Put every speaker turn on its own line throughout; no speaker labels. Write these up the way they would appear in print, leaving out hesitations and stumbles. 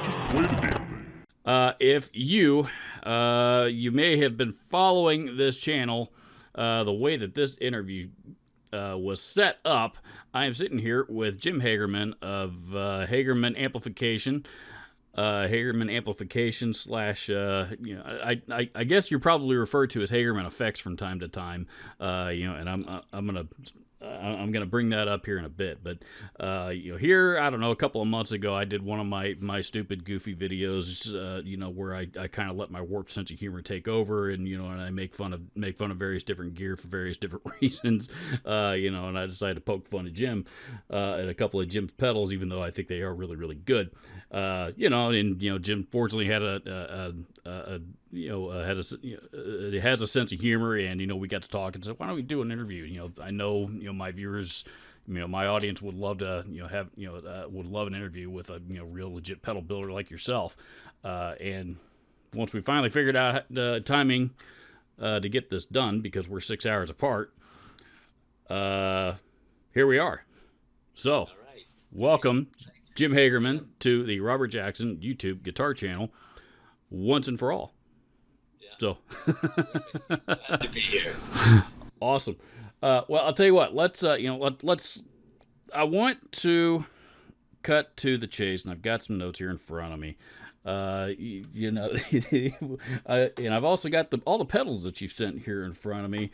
just play the damn thing.
If you may have been following this channel, the way that this interview was set up, I am sitting here with Jim Hagerman of Hagerman Amplification. Hagerman Amplification slash, I guess you're probably referred to as Hagerman Effects from time to time, and I'm gonna bring that up here in a bit, but here, I don't know, a couple of months ago, I did one of my stupid, goofy videos, where I kind of let my warped sense of humor take over, and and I make fun of various different gear for various different reasons, and I decided to poke fun at Jim, at a couple of Jim's pedals, even though I think they are really, really good, and Jim fortunately had it has a sense of humor, and we got to talk and said, why don't we do an interview? I know my viewers, my audience would love to would love an interview with a real legit pedal builder like yourself, and once we finally figured out the timing to get this done, because we're 6 hours apart, here we are. So welcome Jim Hagerman to the Robert Jackson YouTube guitar channel once and for all. So
glad to be here.
Awesome. Well, I'll tell you what. Let's I want to cut to the chase, and I've got some notes here in front of me. And I've also got all the pedals that you've sent here in front of me.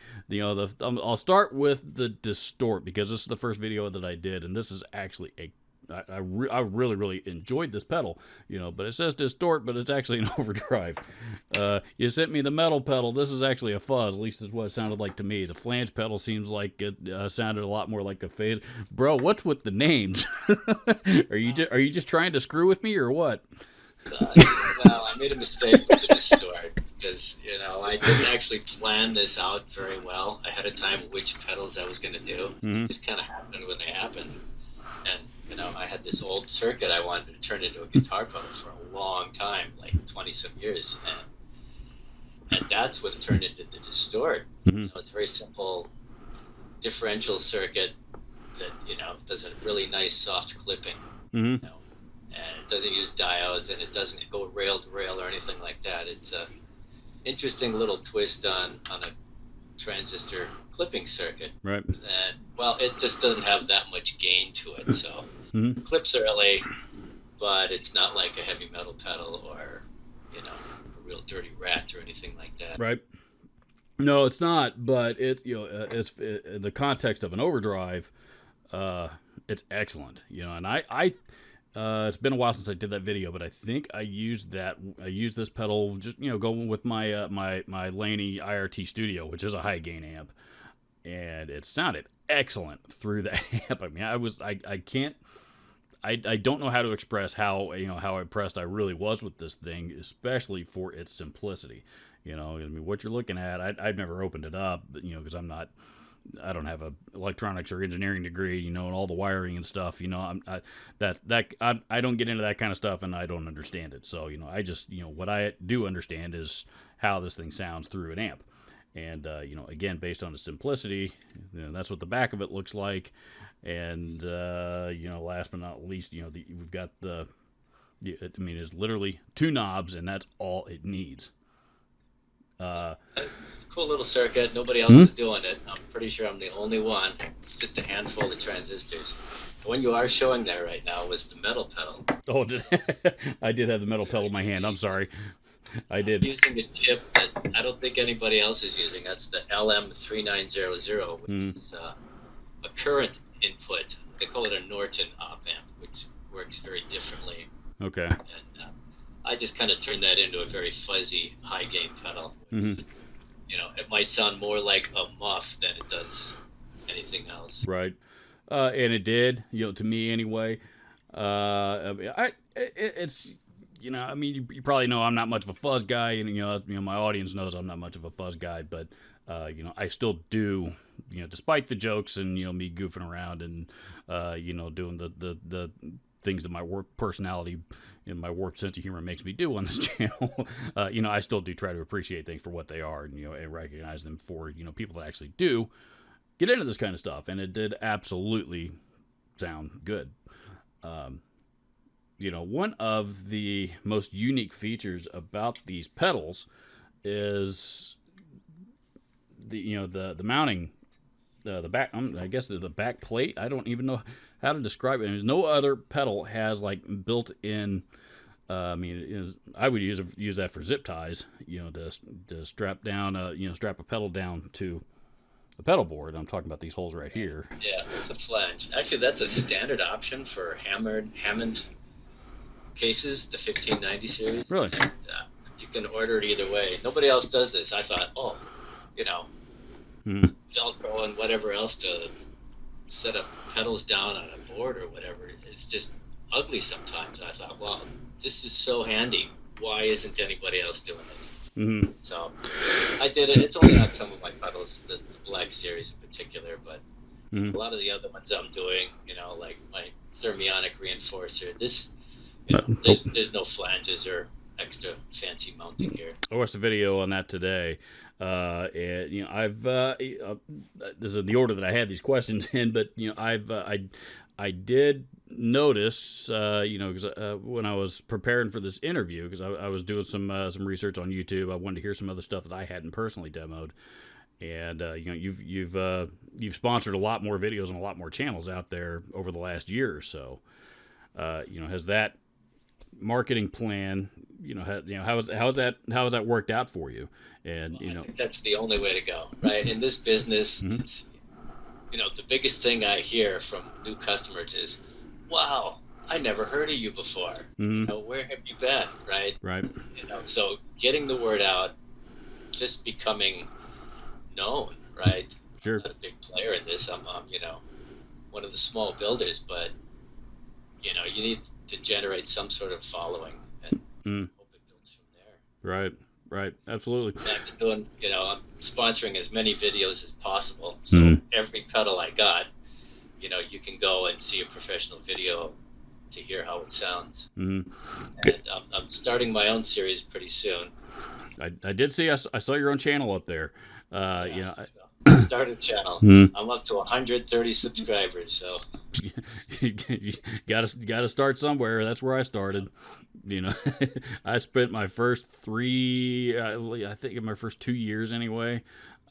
I'll start with the distort, because this is the first video that I did, and this is actually I really, really enjoyed this pedal, but it says distort, but it's actually an overdrive. You sent me the metal pedal. This is actually a fuzz, at least is what it sounded like to me. The flange pedal seems like it sounded a lot more like a phase. Bro, what's with the names? Are you just trying to screw with me, or what?
Well, I made a mistake with the distort, because, I didn't actually plan this out very well ahead of time, which pedals I was going to do.
Mm-hmm.
It just kind of happened when they happened. And I had this old circuit I wanted to turn into a guitar pedal for a long time, like 20-some years, and that's what it turned into the distort.
Mm-hmm.
It's a very simple differential circuit that does a really nice soft clipping,
Mm-hmm.
and it doesn't use diodes, and it doesn't go rail to rail or anything like that. It's a interesting little twist on a transistor clipping circuit.
Right.
And, well, it just doesn't have that much gain to it, so
Mm-hmm.
clips early, but it's not like a heavy metal pedal or a real dirty rat or anything like that.
Right. No, it's not, but it's in the context of an overdrive, it's excellent, and I it's been a while since I did that video, but I think I used this pedal just going with my my Laney IRT Studio, which is a high gain amp, and it sounded excellent through the amp. I mean, I don't know how to express how impressed I really was with this thing, especially for its simplicity. I mean, what you're looking at, I've never opened it up, because I don't have a electronics or engineering degree, and all the wiring and stuff, I don't get into that kind of stuff, and I don't understand it. So, I just, what I do understand is how this thing sounds through an amp. And, again, based on the simplicity, that's what the back of it looks like. And, last but not least, we've got it's literally two knobs, and that's all it needs.
It's a cool little circuit. Nobody else is doing it. I'm pretty sure I'm the only one. It's just a handful of transistors. The one you are showing there right now was the metal pedal.
Oh, I did have the metal pedal in my hand. I'm sorry. I did.
I'm using a chip that I don't think anybody else is using. That's the LM3900, which is a current input. They call it a Norton op amp, which works very differently.
Okay.
And I just kind of turned that into a very fuzzy high gain pedal.
Mm-hmm.
It might sound more like a muff than it does anything else.
Right. And it did, to me anyway. It's you probably know I'm not much of a fuzz guy, and my audience knows I'm not much of a fuzz guy, but I still do, despite the jokes and me goofing around and doing the things that my work personality and my warped sense of humor makes me do on this channel. I still do try to appreciate things for what they are, and recognize them for people that actually do get into this kind of stuff, and it did absolutely sound good. one of the most unique features about these pedals is the mounting, the back. I guess the back plate. I don't even know how to describe it. And no other pedal has like built-in. I would use that for zip ties. To strap down. Strap a pedal down to the pedal board. I'm talking about these holes right here.
Yeah, it's a flange. Actually, that's a standard option for Hammond cases, the 1590 series.
Really?
And, you can order it either way. Nobody else does this. I thought, Velcro and whatever else to set up pedals down on a board or whatever. It's just ugly sometimes. And I thought, well, this is so handy. Why isn't anybody else doing it?
Mm-hmm.
So I did it. It's only on some of my pedals, the Black series in particular, but a lot of the other ones I'm doing, like my thermionic reinforcer, there's no flanges or extra fancy mounting here.
I watched a video on that today. And I've this is the order that I had these questions in, but I did notice, because when I was preparing for this interview, because I was doing some research on YouTube, I wanted to hear some other stuff that I hadn't personally demoed, and you've sponsored a lot more videos and a lot more channels out there over the last year or so. Has that marketing plan, how has that worked out for you? And
I think that's the only way to go, right? In this business, it's, the biggest thing I hear from new customers is, "Wow, I never heard of you before. Where have you been?" Right?
Right.
So getting the word out, just becoming known, right?
Sure.
I'm not a big player in this. I'm one of the small builders, but you need to generate some sort of following and hope it builds from there.
Right. Absolutely.
And I've been doing, I'm sponsoring as many videos as possible. So every pedal I got, you can go and see a professional video to hear how it sounds. And I'm starting my own series pretty soon.
I did see, I saw your own channel up there.
Started a channel. I'm up to 130 subscribers, so
you gotta start somewhere. That's where I started. I spent my first I think in my first 2 years anyway,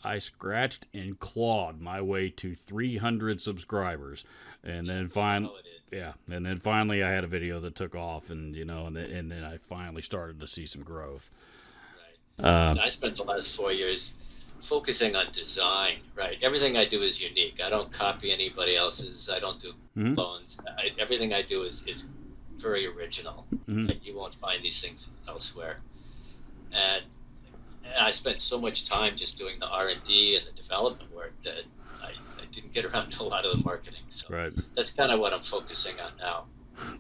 I scratched and clawed my way to 300 subscribers, and then finally I had a video that took off, and then I finally started to see some growth.
Right. I spent the last 4 years focusing on design, right? Everything I do is unique. I don't copy anybody else's. I don't do clones. Everything I do is very original. Like, you won't find these things elsewhere. And I spent so much time just doing the R&D and the development work that I didn't get around to a lot of the marketing. So that's kind of what I'm focusing on now.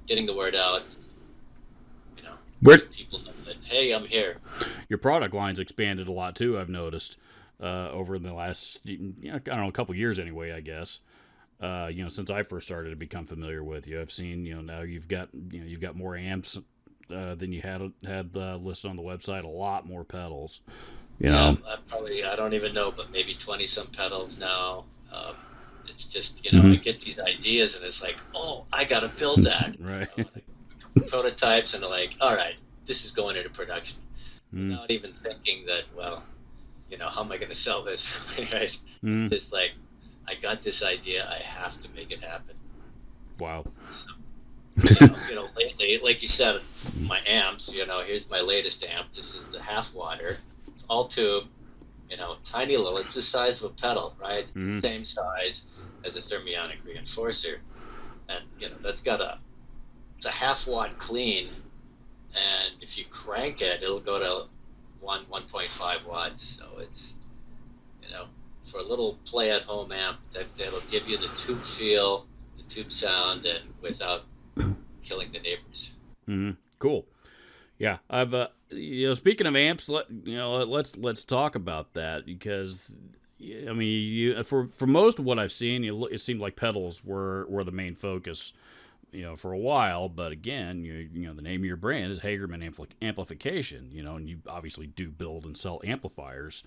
Getting the word out, people know that, hey, I'm here.
Your product line's expanded a lot too, I've noticed. Over the last, a couple years anyway, I guess. Since I first started to become familiar with you, I've seen, now you've got more amps than you had listed on the website. A lot more pedals.
I don't even know, but maybe 20 some pedals now. It's just, I get these ideas and it's like, oh, I got to build that.
Right.
Prototypes, and they're like, all right, this is going into production. Without even thinking that, well, how am I going to sell this? Right? It's just like, I got this idea. I have to make it happen.
Wow.
So, lately, like you said, my amps, here's my latest amp. This is the half water. It's all tube, tiny little. It's the size of a pedal, right? It's the same size as a thermionic reinforcer. And, that's got it's a half watt clean. And if you crank it, it'll go to 1.5 watts. So it's, for a little play at home amp that'll give you the tube feel, the tube sound, and without killing the neighbors.
Cool. Yeah, I've speaking of amps, let's talk about that, because for most of what I've seen, it seemed like pedals were the main focus, for a while. But again, the name of your brand is Hagerman Amplification, and you obviously do build and sell amplifiers.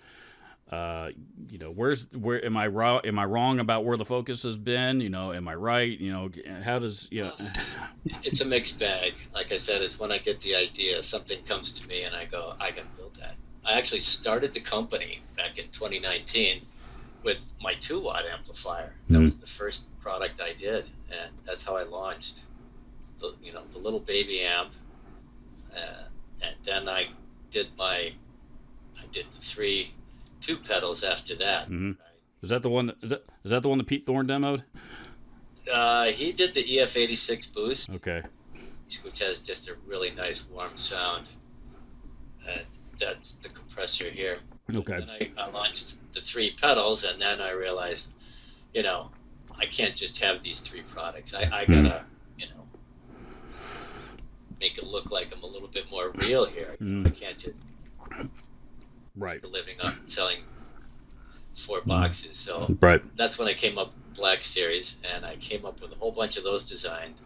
where am I wrong? Am I wrong about where the focus has been? Am I right? How does
It's a mixed bag. Like I said, it's when I get the idea, something comes to me and I go, I can build that. I actually started the company back in 2019 with my 2-watt amplifier. That was the first product I did, and that's how I launched. The little baby amp, and then I did the 3 tube pedals after that.
Mm-hmm.
Right?
Is that the one? Is that the one that Pete Thorne demoed?
He did the EF86 Boost,
Okay.
which has just a really nice warm sound. That's the compressor here.
Okay.
And then I launched the 3 pedals, and then I realized, I can't just have these 3 products. I gotta, make it look like I'm a little bit more real here. I can't just
Right.
living up selling 4 boxes. So
Right.
that's when I came up with Black Series, and I came up with a whole bunch of those designed.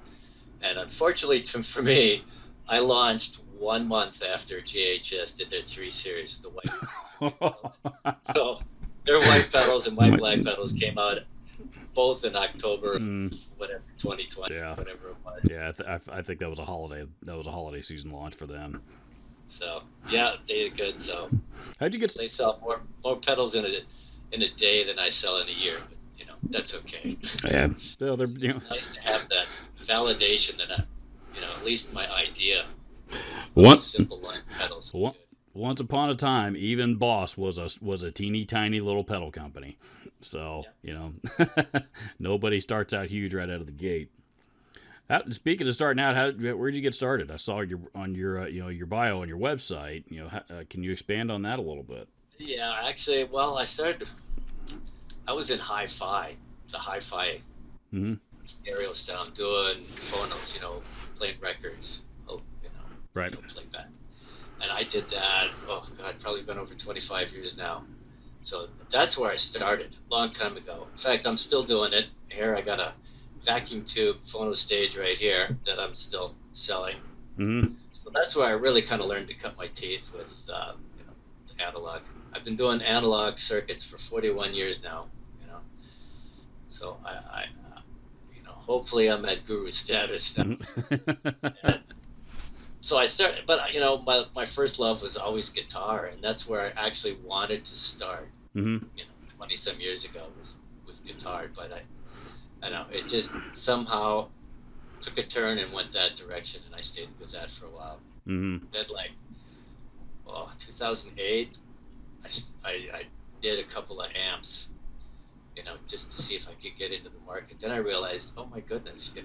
And unfortunately for me, I launched 1 month after JHS did their 3 series, the white pedals. So their white pedals and my black pedals came out both in October, whatever, 2020, whatever it was.
Yeah, I think that was a holiday season launch for them.
So yeah, they did good. So
how'd you get?
They sell more pedals in a day than I sell in a year, but that's okay.
Yeah,
It's nice to have that validation that at least my idea. Simple line pedals.
Once upon a time, even Boss was a teeny tiny little pedal company. So nobody starts out huge right out of the gate. Speaking of starting out, where'd you get started? I saw your bio on your website. Can you expand on that a little bit?
Yeah, actually, well, I was in hi-fi, the hi-fi stereo style. I'm doing phonos, playing records,
right,
playback. And I did that, probably been over 25 years now. So that's where I started, a long time ago. In fact, I'm still doing it. Here I got a vacuum tube phono stage right here that I'm still selling. So that's where I really kind of learned to cut my teeth with the analog. I've been doing analog circuits for 41 years now. So I hopefully I'm at guru status now. So I started, but my first love was always guitar, and that's where I actually wanted to start. 20 some years ago was with guitar, but I know it just somehow took a turn and went that direction, and I stayed with that for a while. Then 2008, I did a couple of amps, just to see if I could get into the market. Then I realized, oh my goodness, you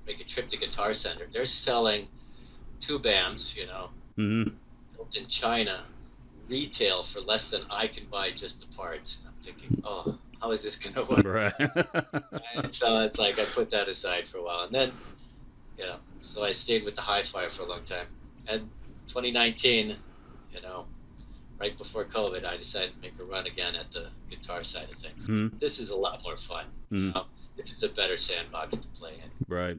make a trip to Guitar Center, they're selling tube amps, built in China, retail for less than I can buy just the parts. And I'm thinking, oh, how is this going to work?
Right.
And so it's like I put that aside for a while. And then, so I stayed with the hi-fi for a long time. And 2019, right before COVID, I decided to make a run again at the guitar side of things. This is a lot more fun. This is a better sandbox to play in.
Right.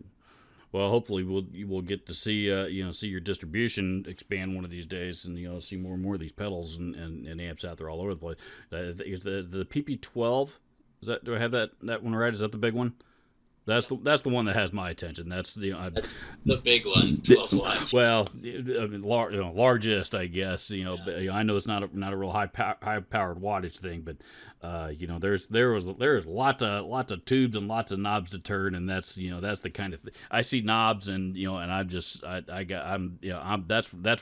Well, hopefully we'll get to see see your distribution expand one of these days, and see more and more of these pedals and amps out there all over the place. Is the PP12? Do I have that one right? Is that the big one? That's the one that has my attention. That's the
big one, 12 watts.
Well, largest, I guess. But, I know it's not a real high powered wattage thing, but there's lots of tubes and lots of knobs to turn, and that's the kind of I see knobs and and that's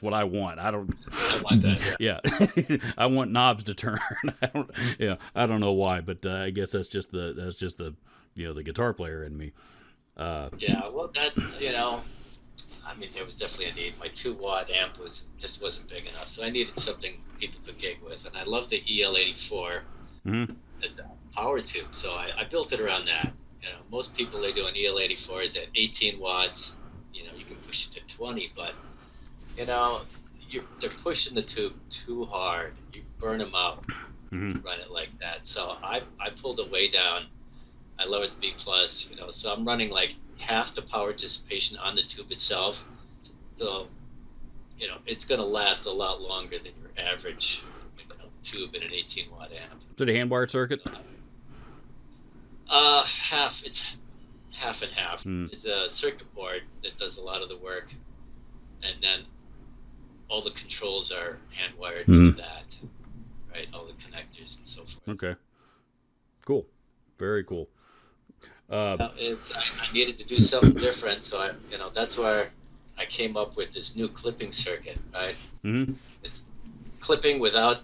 what I want. I
want that.
Yeah. I want knobs to turn. I don't know why, but I guess that's just the the guitar player in me.
Yeah, well, that there was definitely a need. My 2-watt amp just wasn't big enough, so I needed something people could gig with, and I love the EL84 as a power tube, so I built it around that. Most people are doing EL84s at 18 watts. You can push it to 20, but they're pushing the tube too hard. You burn them out. Run it like that. So I pulled it way down. I lowered the B+, so I'm running like half the power dissipation on the tube itself. So, it's going to last a lot longer than your average, tube and an 18-watt amp.
Is it a hand-wired circuit?
Half. It's half and half. It's a circuit board that does a lot of the work, and then all the controls are hand-wired to that, right? All the connectors and so forth.
Okay. Cool. Very cool.
I needed to do something different, so that's where I came up with this new clipping circuit, right?
Mm-hmm.
It's clipping without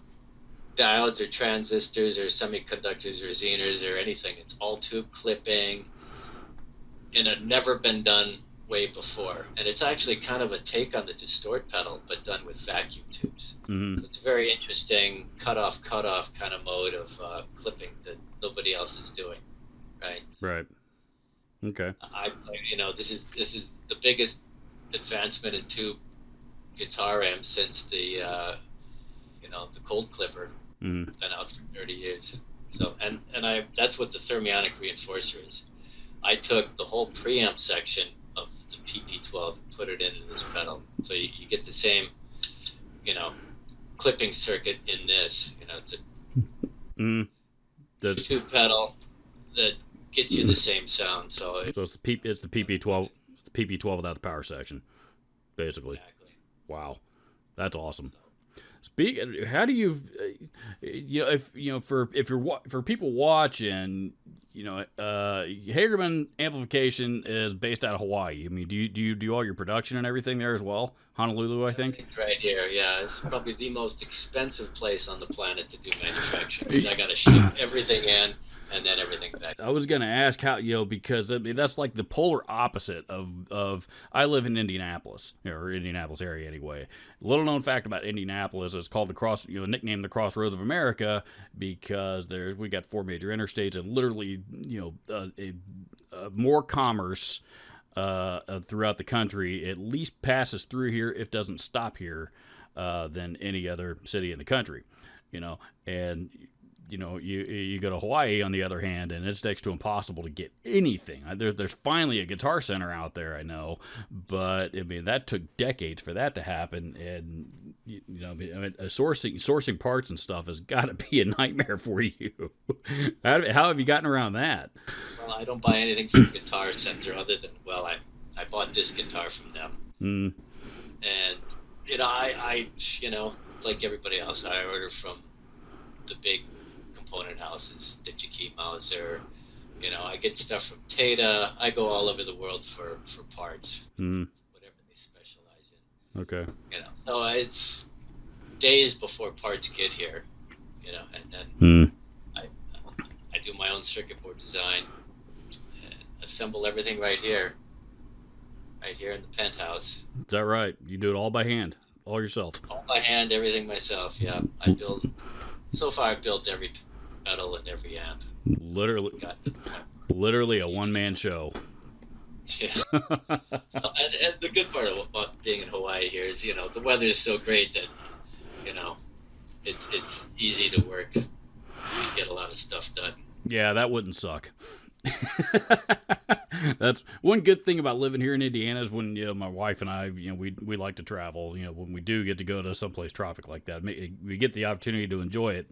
diodes or transistors or semiconductors or Zeners or anything. It's all tube clipping in a never been done way before. And it's actually kind of a take on the distort pedal, but done with vacuum tubes.
Mm-hmm.
So it's a very interesting cutoff kind of mode of clipping that nobody else is doing, right?
Right. Okay.
This is the biggest advancement in tube guitar amps since the cold clipper.
Mm-hmm.
Been out for 30 years. So and that's what the thermionic reinforcer is. I took the whole preamp section of the PP12 and put it into this pedal. So you get the same, clipping circuit in this. It's a tube pedal that gets you the same sound. So
it's the PP12. It's the PP12 without the power section, basically.
Exactly.
Wow, that's awesome. How do you, for people watching, Hagerman Amplification is based out of Hawaii. I mean, do you do all your production and everything there as well? Honolulu, I think.
It's right here. Yeah, it's probably the most expensive place on the planet to do manufacturing because I got to ship everything in and then everything back.
I was going to ask how, because that's like the polar opposite of I live in Indianapolis, or Indianapolis area anyway. Little known fact about Indianapolis, it's called nicknamed the Crossroads of America because we got 4 major interstates and literally, more commerce throughout the country at least passes through here, if doesn't stop here, than any other city in the country, and you go to Hawaii on the other hand, and it's next to impossible to get anything. There's finally a Guitar Center out there, I know, but I mean that took decades for that to happen, and sourcing parts and stuff has got to be a nightmare for you. How have you gotten around that?
Well, I don't buy anything from Guitar Center other than I bought this guitar from them, and I like everybody else, I order from the big component houses, Digi-Key, Mauser, I get stuff from Tata. I go all over the world for parts, whatever they specialize in.
Okay.
So it's days before parts get here, and then I do my own circuit board design, and assemble everything right here in the penthouse.
Is that right? You do it all by hand, all yourself?
All by hand, everything myself. Yeah, so far I've built every pedal and every amp.
Literally a one-man show.
Yeah. and the good part about being in Hawaii here is, the weather is so great that, it's easy to work and get a lot of stuff done.
Yeah, that wouldn't suck. That's one good thing about living here in Indiana is when my wife and I we like to travel. When we do get to go to someplace tropical like that, we get the opportunity to enjoy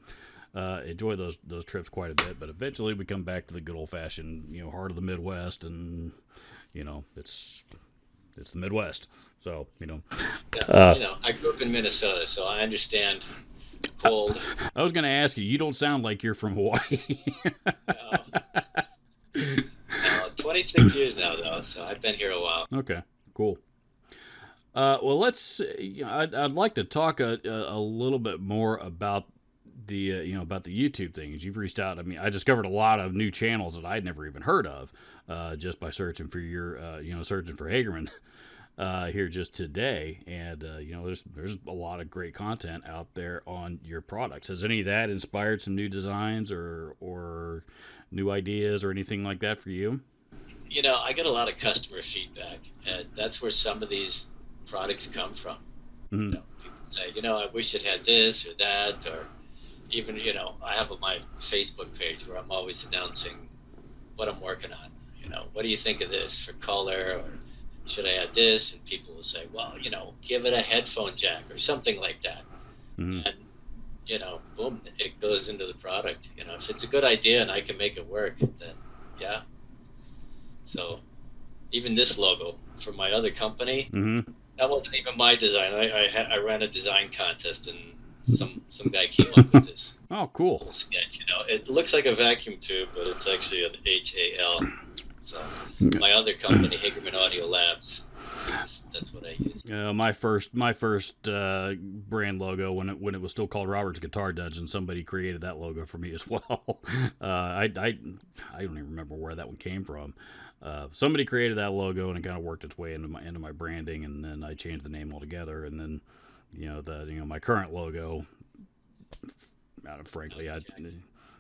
those trips quite a bit. But eventually we come back to the good old fashioned heart of the Midwest, and it's the Midwest. So
I grew up in Minnesota, so I understand cold.
I was going to ask you. You don't sound like you're from Hawaii.
26 years now, though, so I've been here a while.
Okay, cool. Well, I'd like to talk a little bit more about the about the YouTube things you've reached out. I mean, I discovered a lot of new channels that I'd never even heard of just by searching for searching for Hagerman here just today, and there's a lot of great content out there on your products. Has any of that inspired some new designs or new ideas or anything like that for you?
I get a lot of customer feedback, and that's where some of these products come from.
Mm-hmm.
People say, I wish it had this or that, or even, I have my Facebook page where I'm always announcing what I'm working on. What do you think of this for color, or should I add this? And people will say, well, give it a headphone jack or something like that.
Mm-hmm.
And boom, it goes into the product. If it's a good idea and I can make it work, then yeah. So even this logo for my other company,
Mm-hmm.
that wasn't even my design. I ran a design contest, and some guy came up with this
Oh, cool.
little sketch. It looks like a vacuum tube, but it's actually an HAL. So my other company, Hagerman Audio Labs, that's what I use.
My first brand logo when it was still called Robert's Guitar Dungeon, somebody created that logo for me as well. I don't even remember where that one came from. Somebody created that logo, and it kind of worked its way into my branding, and then I changed the name altogether. And then my current logo, frankly,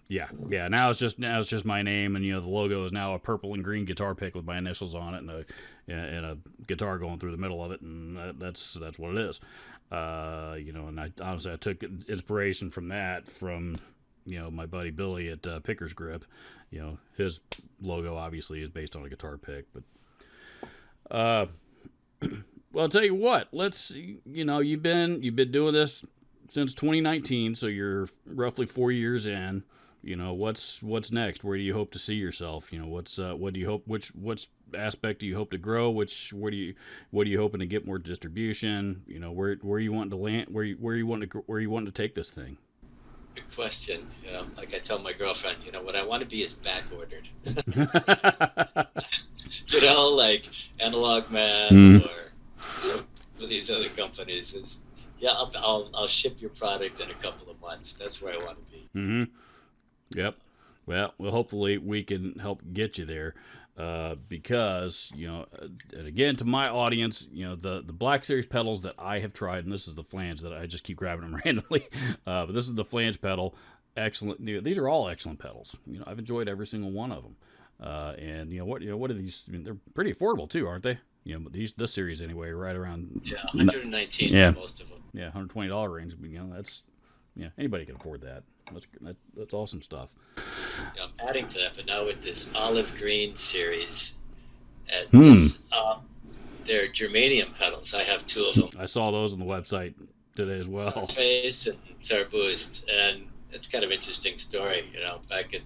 now it's just my name, and the logo is now a purple and green guitar pick with my initials on it, and a guitar going through the middle of it, and that's what it is. And I took inspiration from that from my buddy Billy at Picker's Grip. His logo obviously is based on a guitar pick, but well, I'll tell you what. You've been doing this since 2019, so you're roughly 4 years in. What's next? Where do you hope to see yourself? What do you hope? Which aspect do you hope to grow? What are you hoping to get more distribution? Where you want to land? Where you want to take this thing?
Good question. Like I tell my girlfriend, what I want to be is back ordered. Like Analog Man or some of these other companies. I'll ship your product in a couple of months. That's where I want to be.
Mm-hmm. Yep. Well, hopefully we can help get you there, because and again, to my audience, the Black Series pedals that I have tried, and this is the flange that I just keep grabbing them randomly, but this is the flange pedal. Excellent. These are all excellent pedals. I've enjoyed every single one of them, and what are these? They're pretty affordable too, aren't they? This series anyway, right around
119 for most of them.
Yeah, $120 range. That's anybody can afford that. That's awesome stuff.
I'm adding to that, but now with this olive green series, they're germanium pedals. I have two of them.
I saw those on the website today as well.
Surface and Boost, and it's kind of an interesting story. Back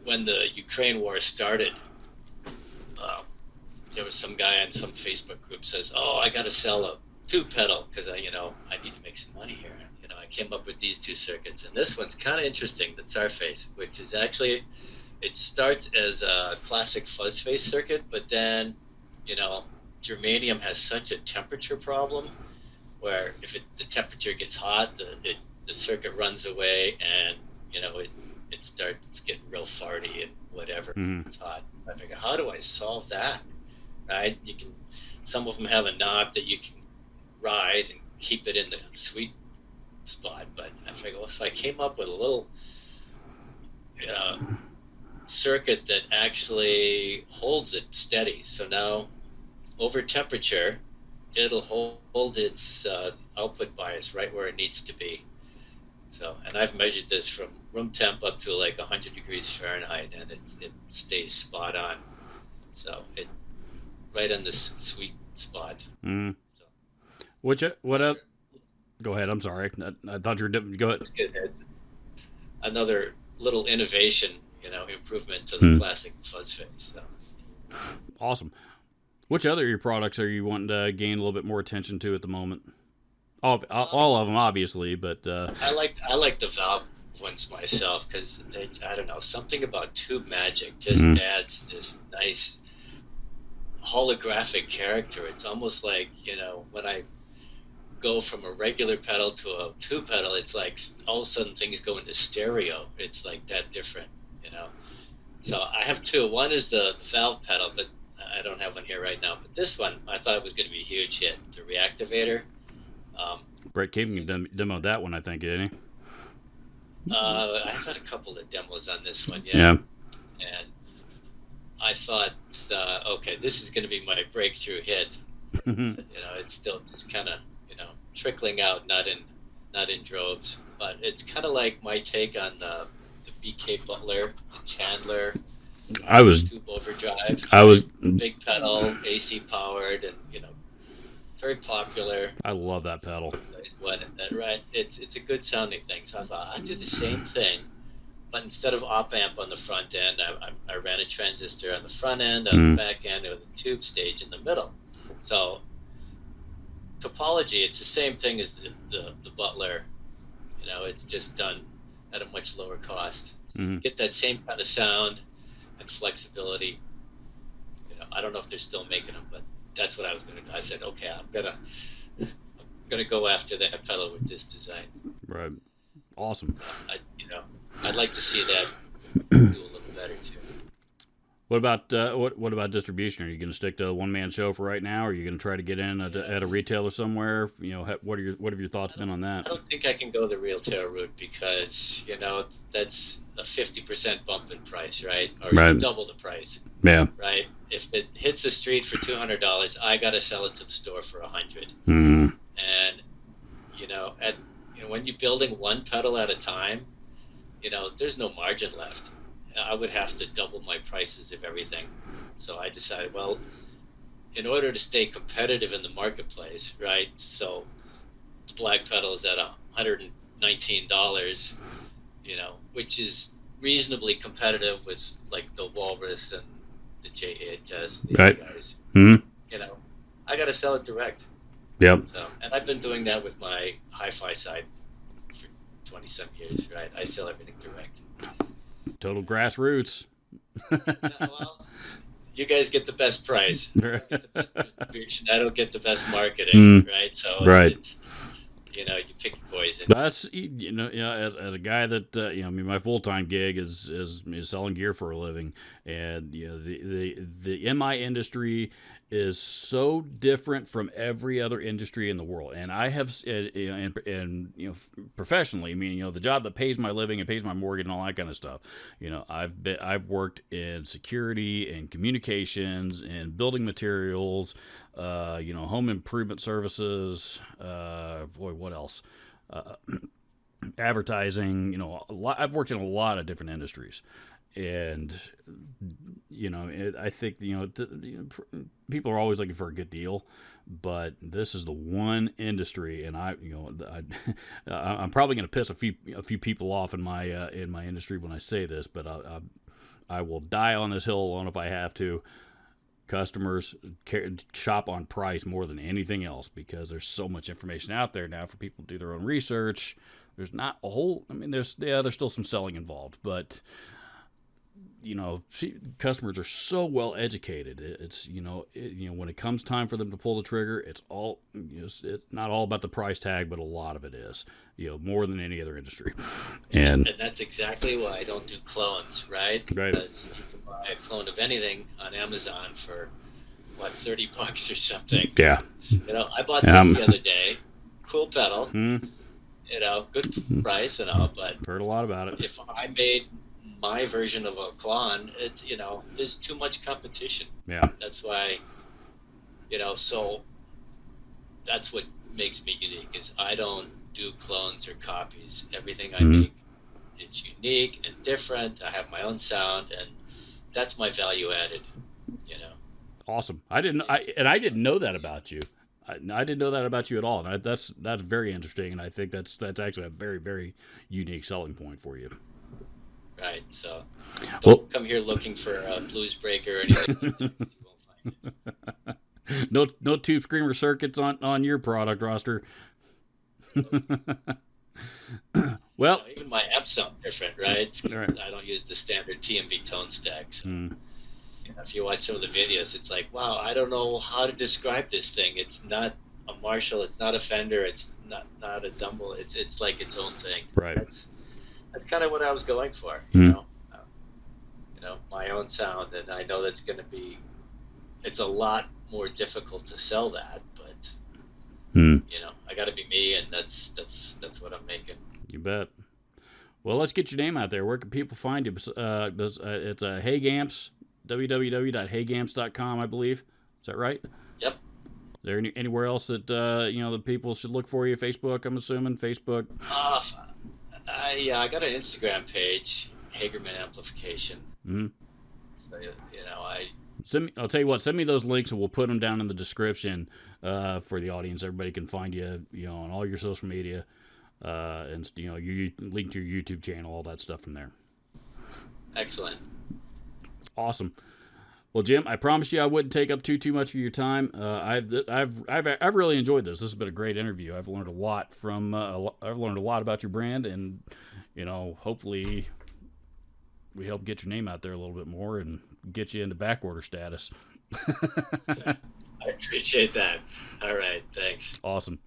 when the Ukraine war started, there was some guy on some Facebook group says, "Oh, I got to sell a tube pedal because I need to make some money here." I came up with these two circuits, and this one's kind of interesting, the Surface, which is actually, it starts as a classic fuzz face circuit, but then, germanium has such a temperature problem where if the temperature gets hot, the circuit runs away, and, it starts getting real farty and whatever. It's hot. I figure, how do I solve that? Right? Some of them have a knob that you can ride and keep it in the sweet spot, but I figured, so I came up with a little circuit that actually holds it steady. So now, over temperature, it'll hold its output bias right where it needs to be. So, and I've measured this from room temp up to like 100 degrees Fahrenheit, and it stays spot on. So it right on this sweet spot.
Mm. So, go ahead. I'm sorry. I thought you were different. Go ahead.
Another little innovation, improvement to the classic fuzz face. So.
Awesome. Which other of your products are you wanting to gain a little bit more attention to at the moment? All of them, obviously, but
I like the valve ones myself because I don't know, something about Tube Magic just adds this nice holographic character. It's almost like when I go from a regular pedal to a tube pedal, it's like all of a sudden things go into stereo. It's like that different, So I have two. One is the valve pedal, but I don't have one here right now. But this one I thought was going to be a huge hit, the Reactivator.
Brett Caven demoed that one, I think, didn't he?
I've had a couple of demos on this one,
yeah.
And I thought, okay, this is going to be my breakthrough hit. It's still just kind of trickling out, not in droves, but it's kind of like my take on the BK Butler, the Chandler. Tube overdrive.
I was
big pedal, AC powered, and very popular.
I love that pedal.
Right? It's a good sounding thing. So I thought I'd do the same thing, but instead of op amp on the front end, I ran a transistor on the front end, on the back end, with a tube stage in the middle. So topology, it's the same thing as the Butler. It's just done at a much lower cost. Get that same kind of sound and flexibility. I don't know if they're still making them, but that's what I was going to do. I said, okay, I'm gonna go after that pedal with this design.
Right. Awesome.
I'd like to see that do a little better too.
What about distribution? Are you going to stick to a one-man show for right now? Or are you going to try to get in at a retailer somewhere? What have your thoughts been on that?
I don't think I can go the retail route because that's a 50% bump in price, right? Or
right.
Double the price.
Yeah.
Right. If it hits the street for $200, I got to sell it to the store for $100.
Mm-hmm.
And when you're building one pedal at a time, there's no margin left. I would have to double my prices of everything. So I decided, well, in order to stay competitive in the marketplace, right? So the black pedal is at $119, which is reasonably competitive with like the Walrus and the JHS, the
right.
other guys.
Mm-hmm.
I got to sell it direct.
Yep.
So, and I've been doing that with my hi-fi side for 20-some years, right? I sell everything direct.
Total grassroots.
Well, you guys get the best price. I get the best distribution. I don't get the best marketing, right? So
right.
It's you pick your poison.
That's as a guy that my full-time gig is selling gear for a living, and the MI industry is so different from every other industry in the world. And I have, professionally, the job that pays my living and pays my mortgage and all that kind of stuff. I've worked in security and communications and building materials, home improvement services. What else? Advertising. I've worked in a lot of different industries. And I think people are always looking for a good deal, but this is the one industry, and I'm probably going to piss a few people off in my industry when I say this, but I will die on this hill alone if I have to. Customers shop on price more than anything else because there's so much information out there now for people to do their own research. There's not a whole. There's still some selling involved, but. Customers are so well educated. It's when it comes time for them to pull the trigger, it's all it's not all about the price tag, but a lot of it is more than any other industry. And
that's exactly why I don't do clones, right?
Right.
Because you can buy a clone of anything on Amazon for $30 or something.
Yeah.
I bought this the other day. Cool pedal. Good price and all, but
heard a lot about it.
If I made my version of a clone, it's there's too much competition.
Yeah.
That's why, so that's what makes me unique is I don't do clones or copies. Everything I make, it's unique and different. I have my own sound, and that's my value added.
Awesome. I didn't know that about you. I didn't know that about you at all. And that's very interesting, and I think that's actually a very, very unique selling point for you.
Right, so don't come here looking for a blues breaker or anything like that, 'cause you won't find it.
No tube screamer circuits on your product roster. Well,
even my amps sound different, right?
Right.
I don't use the standard TMB tone stack. So, if you watch some of the videos, it's like, wow, I don't know how to describe this thing. It's not a Marshall, it's not a Fender, it's not a Dumble. It's like its own thing.
Right.
That's kind of what I was going for, my own sound, and I know that's going to be. It's a lot more difficult to sell that, but I got to be me, and that's what I'm making.
You bet. Well, let's get your name out there. Where can people find you? It's Hagamps, www.hagamps.com, I believe. Is that right?
Yep.
Is there anywhere else that the people should look for you? Facebook, I'm assuming. Facebook.
I got an Instagram page, Hagerman Amplification.
Mm-hmm.
So
I'll tell you what. Send me those links, and we'll put them down in the description for the audience. Everybody can find you, on all your social media, and you link to your YouTube channel, all that stuff from there.
Excellent.
Awesome. Well, Jim, I promised you I wouldn't take up too much of your time. I've really enjoyed this. This has been a great interview. I've learned a lot about your brand, and hopefully we help get your name out there a little bit more and get you into back order status.
I appreciate that. All right, thanks.
Awesome.